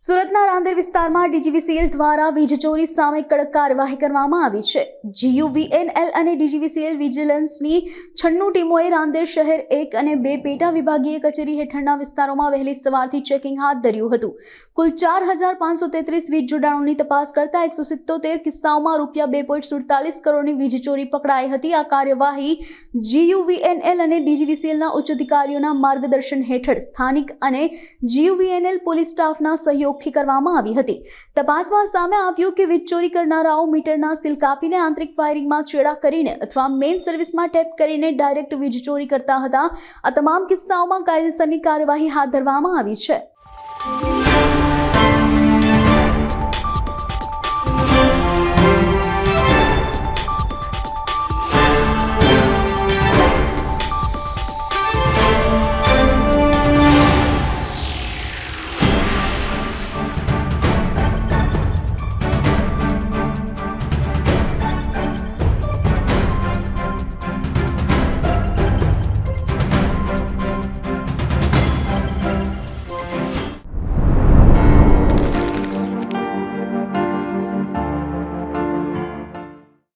સુરતના રાંદેર વિસ્તારમાં ડીજીવીસીએલ દ્વારા વીજ ચોરી સામે કડક કાર્યવાહી કરવામાં આવી છે. GUVNL અને ડીજીવીસીએલ વિજિલન્સની 96 ટીમોએ રાંદેર શહેર 1 અને 2 પેટા વિભાગીય કચેરી હેઠળના વિસ્તારોમાં વહેલી સવારથી ચેકિંગ હાથ ધર્યું હતું. કુલ 4533 વીજ જોડાણોની તપાસ કરતા 177 કિસ્સાઓમાં ₹2.47 કરોડની વીજ ચોરી પકડાઈ હતી. આ કાર્યવાહી GUVNL અને ડીજીવીસીએલના ઉચ્ચ અધિકારીઓના માર્ગદર્શન હેઠળ સ્થાનિક અને GUVNL પોલીસ સ્ટાફના સહયોગથી કરવામાં આવી હતી. તપાસમાં સામે આવ્યું કે વીજ ચોરી કરનારાઓ મીટરના સીલ કાપીને આંતરિક વાયરિંગમાં ચેડા કરીને અથવા મેઇન સર્વિસમાં ટેપ કરીને ડાયરેક્ટ વીજ ચોરી કરતા હતા. આ તમામ કિસ્સાઓમાં કાયદેસરની કાર્યવાહી હાથ ધરવામાં આવી છે.